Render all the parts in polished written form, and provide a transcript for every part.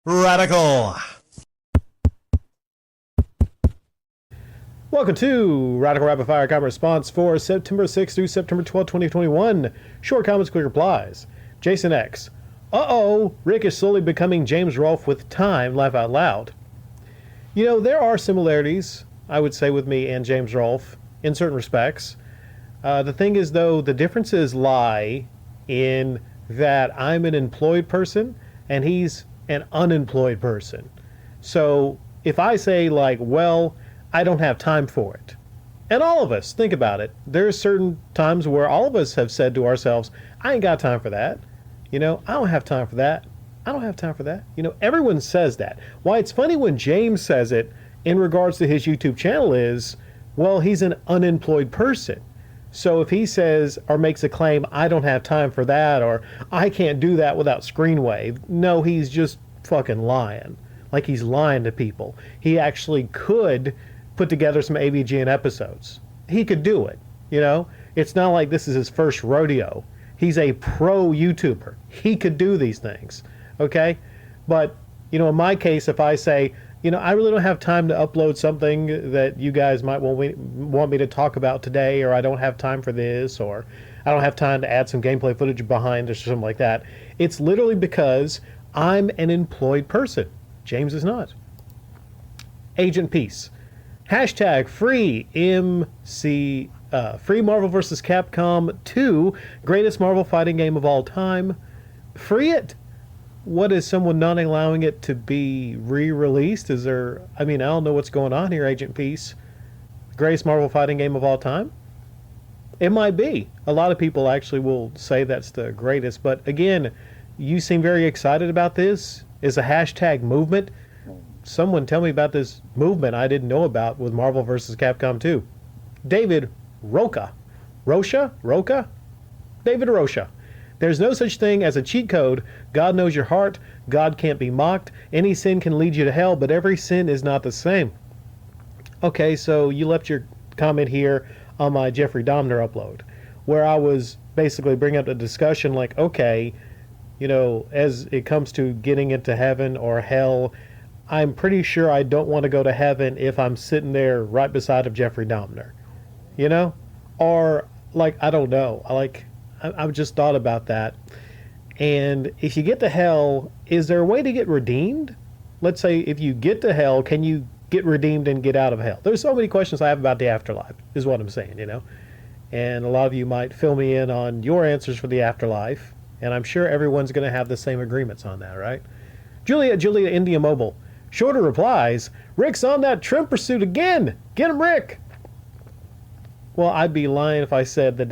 Radical. Welcome to Radical Rapid Fire Comment Response for September 6th through September 12th, 2021. Short comments, quick replies. Jason X. Uh-oh, Rick is slowly becoming James Rolfe with time, laugh out loud. You know, there are similarities, I would say, with me and James Rolfe in certain respects. The thing is, though, the differences lie in that I'm an employed person and he's an unemployed person. So if I say, like, well, I don't have time for it. And all of us, think about it. There's certain times where all of us have said to ourselves, I ain't got time for that. You know, I don't have time for that. I don't have time for that. You know, everyone says that. Why it's funny when James says it in regards to his YouTube channel is, well, he's an unemployed person. So if he says or makes a claim, I don't have time for that, or I can't do that without Screenwave, no, he's just fucking lying. Like he's lying to people. He actually could put together some AVGN episodes. He could do it, you know? It's not like this is his first rodeo. He's a pro YouTuber. He could do these things, okay? But, you know, in my case, if I say, you know, I really don't have time to upload something that you guys might want me to talk about today, or I don't have time for this, or I don't have time to add some gameplay footage behind this or something like that, it's literally because I'm an employed person. James is not. Agent Peace. Hashtag free MC, free Marvel vs. Capcom 2, greatest Marvel fighting game of all time. Free it. What is someone not allowing it to be re-released? Is there, I mean, I don't know what's going on here, Agent Peace. Greatest Marvel fighting game of all time? It might be. A lot of people actually will say that's the greatest, but again, you seem very excited about this. Is a hashtag movement. Someone tell me about this movement I didn't know about with Marvel vs. Capcom 2. David Roca. Roca? David Rocha. There's no such thing as a cheat code. God knows your heart. God can't be mocked. Any sin can lead you to hell, but every sin is not the same. Okay, so you left your comment here on my Jeffrey Dahmer upload, where I was basically bringing up the discussion like, okay, you know, as it comes to getting into heaven or hell, I'm pretty sure I don't want to go to heaven if I'm sitting there right beside of Jeffrey Dahmer, you know? Or, like, I don't know. I've just thought about that. And if you get to hell, is there a way to get redeemed? Let's say if you get to hell, can you get redeemed and get out of hell? There's so many questions I have about the afterlife, is what I'm saying, you know? And a lot of you might fill me in on your answers for the afterlife. And I'm sure everyone's going to have the same agreements on that, right? Julia India Mobile. Shorter replies, Rick's on that trim pursuit again. Get him, Rick. Well, I'd be lying if I said that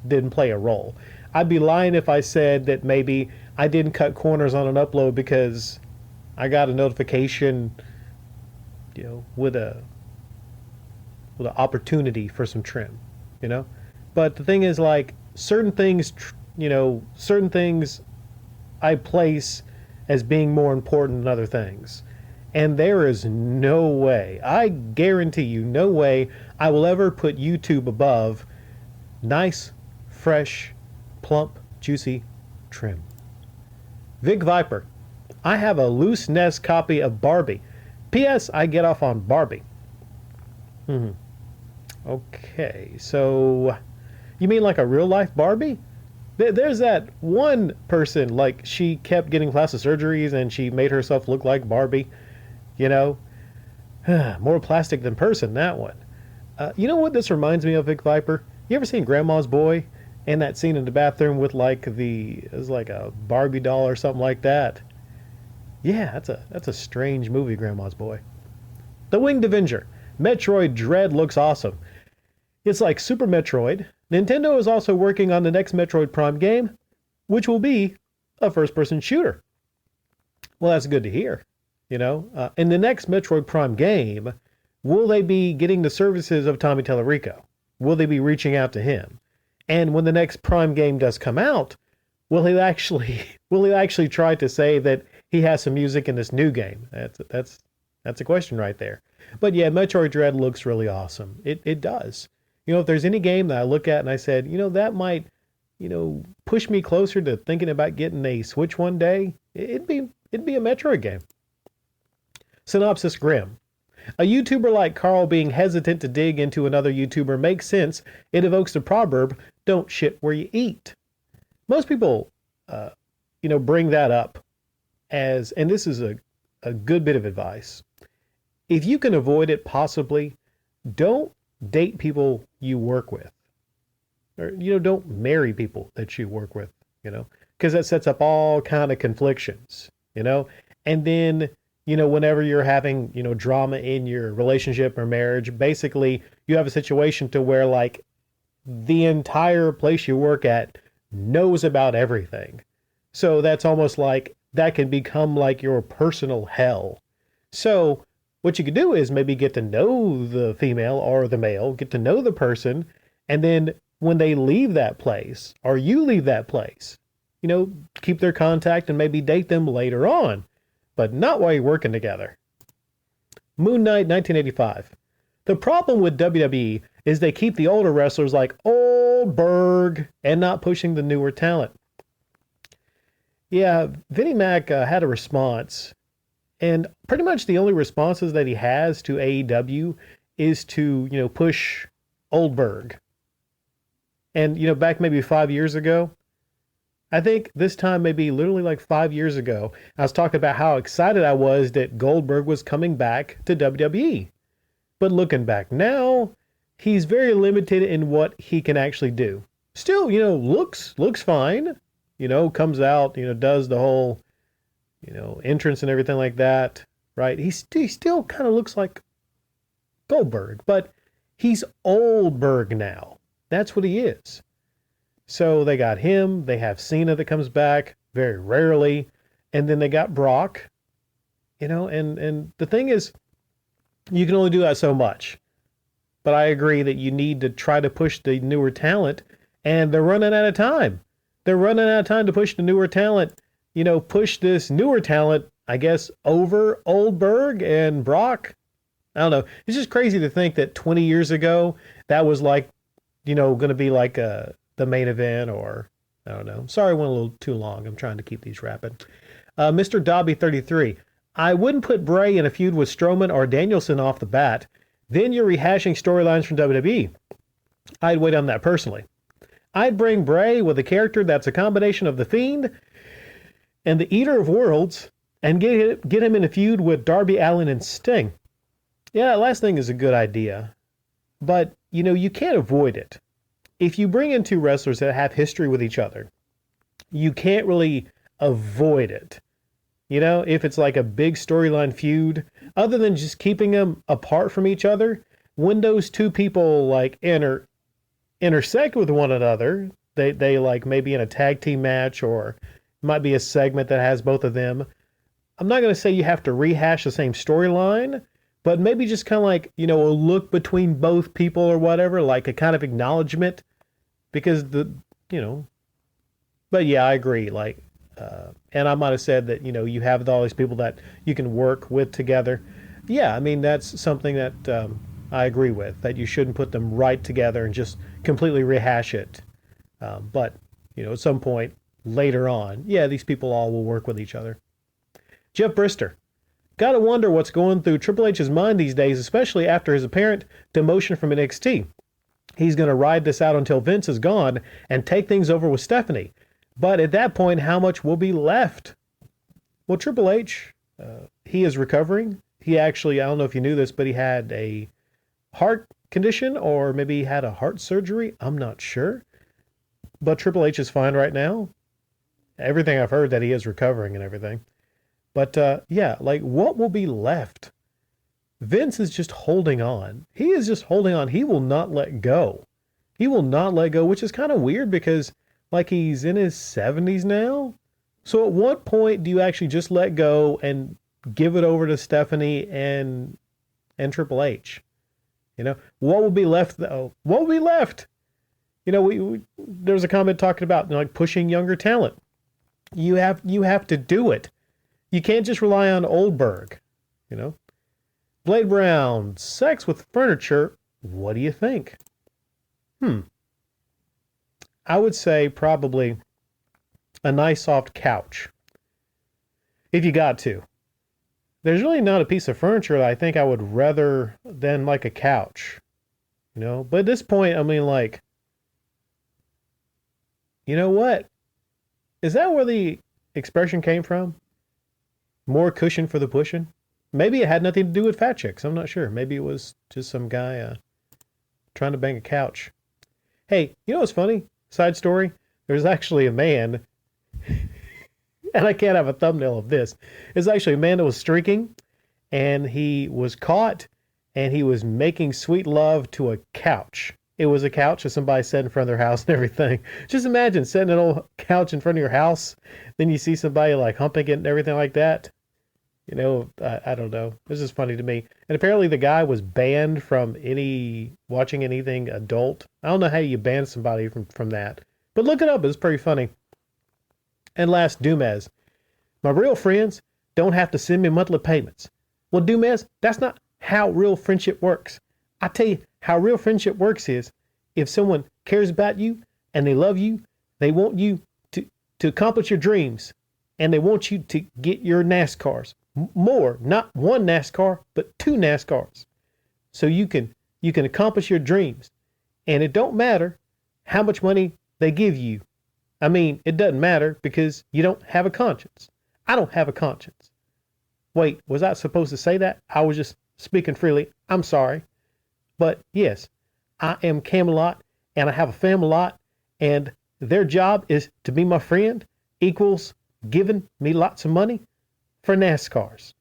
didn't play a role. I'd be lying if I said that maybe I didn't cut corners on an upload because I got a notification, you know, with an opportunity for some trim, you know? But the thing is, like, certain things I place as being more important than other things. And there is no way, I guarantee you, no way I will ever put YouTube above nice, fresh, plump, juicy trim. Vic Viper. I have a loose nest copy of Barbie. P.S. I get off on Barbie. Okay, so you mean like a real life Barbie? There's that one person, like, she kept getting plastic surgeries and she made herself look like Barbie, you know? More plastic than person, that one. You know what this reminds me of, Vic Viper? You ever seen Grandma's Boy? And that scene in the bathroom with, like, it was like a Barbie doll or something like that. Yeah, that's a strange movie, Grandma's Boy. The Winged Avenger. Metroid Dread looks awesome. It's like Super Metroid. Nintendo is also working on the next Metroid Prime game, which will be a first-person shooter. Well, that's good to hear. You know, in the next Metroid Prime game, will they be getting the services of Tommy Tallarico? Will they be reaching out to him? And when the next Prime game does come out, will he actually try to say that he has some music in this new game? That's a question right there. But yeah, Metroid Dread looks really awesome. It does. You know, if there's any game that I look at and I said, you know, that might, you know, push me closer to thinking about getting a Switch one day, it'd be a Metroid game. Synopsis grim. A YouTuber like Carl being hesitant to dig into another YouTuber makes sense. It evokes the proverb, don't shit where you eat. Most people, bring that up as, and this is a good bit of advice. If you can avoid it, possibly, don't date people you work with. Or, don't marry people that you work with, because that sets up all kind of conflictions, and then, whenever you're having, drama in your relationship or marriage, basically you have a situation to where like the entire place you work at knows about everything. So that's almost like that can become like your personal hell. So what you could do is maybe get to know the female or the male, get to know the person, and then when they leave that place or you leave that place, keep their contact and maybe date them later on, but not while you're working together. Moon Knight 1985. The problem with WWE is they keep the older wrestlers like Goldberg and not pushing the newer talent. Yeah, Vinnie Mac had a response, and pretty much the only responses that he has to AEW is to, push Goldberg. And, back maybe 5 years ago, I think this time maybe literally like 5 years ago, I was talking about how excited I was that Goldberg was coming back to WWE. But looking back now, he's very limited in what he can actually do. Still, looks fine. Comes out, does the whole, entrance and everything like that, right? He still kind of looks like Goldberg, but he's Oldberg now. That's what he is. So they got him. They have Cena that comes back very rarely. And then they got Brock, and the thing is, you can only do that so much. But I agree that you need to try to push the newer talent, and they're running out of time. They're running out of time to push the newer talent, push this newer talent, I guess, over Oldberg and Brock. I don't know. It's just crazy to think that 20 years ago, that was like, going to be like the main event, or I don't know. Sorry, I went a little too long. I'm trying to keep these rapid. Mr. Dobby 33. I wouldn't put Bray in a feud with Strowman or Danielson off the bat. Then you're rehashing storylines from WWE. I'd wait on that personally. I'd bring Bray with a character that's a combination of The Fiend and the Eater of Worlds and get him in a feud with Darby Allin and Sting. Yeah, that last thing is a good idea. But, you can't avoid it. If you bring in two wrestlers that have history with each other, you can't really avoid it. If it's like a big storyline feud, other than just keeping them apart from each other, when those two people like intersect with one another, they like maybe in a tag team match, or it might be a segment that has both of them. I'm not going to say you have to rehash the same storyline, but maybe just kind of like, a look between both people or whatever, like a kind of acknowledgement, because but yeah, I agree. Like, and I might have said that, you have all these people that you can work with together. Yeah, I mean, that's something that I agree with, that you shouldn't put them right together and just completely rehash it. But, at some point later on, yeah, these people all will work with each other. Jeff Brister. Gotta wonder what's going through Triple H's mind these days, especially after his apparent demotion from NXT. He's going to ride this out until Vince is gone and take things over with Stephanie. But at that point, how much will be left? Well, Triple H, he is recovering. He actually, I don't know if you knew this, but he had a heart condition, or maybe he had a heart surgery. I'm not sure. But Triple H is fine right now. Everything I've heard that he is recovering and everything. But yeah, like what will be left? Vince is just holding on. He is just holding on. He will not let go. He will not let go, which is kind of weird because like he's in his 70s now. So at what point do you actually just let go and give it over to Stephanie and Triple H? What will be left though? What will be left? There's a comment talking about like pushing younger talent. You have to do it. You can't just rely on Oldberg, Blade Brown, sex with furniture. What do you think? I would say probably a nice soft couch. If you got to. there's really not a piece of furniture that I think I would rather than like a couch, you know? But at this point, I mean, like, you know what? Is that where the expression came from? More cushion for the pushing? Maybe it had nothing to do with fat chicks. I'm not sure. Maybe it was just some guy trying to bang a couch. Hey, you know what's funny? Side story. There's actually a man, and I can't have a thumbnail of this. It's actually a man that was streaking, and he was caught, and he was making sweet love to a couch. It was a couch that somebody set in front of their house and everything. Just imagine setting an old couch in front of your house, then you see somebody like humping it and everything like that. You know, I don't know. This is funny to me. And apparently the guy was banned from watching anything adult. I don't know how you ban somebody from that. But look it up. It's pretty funny. And last, Dumez. My real friends don't have to send me monthly payments. Well, Dumez, that's not how real friendship works. I tell you how real friendship works is if someone cares about you and they love you, they want you to accomplish your dreams, and they want you to get your NASCARs. More, not one NASCAR, but 2 NASCARs. So you can accomplish your dreams. And it don't matter how much money they give you. I mean, it doesn't matter because you don't have a conscience. I don't have a conscience. Wait, was I supposed to say that? I was just speaking freely. I'm sorry. But yes, I am Camelot and I have a family, and their job is to be my friend equals giving me lots of money for NASCARs.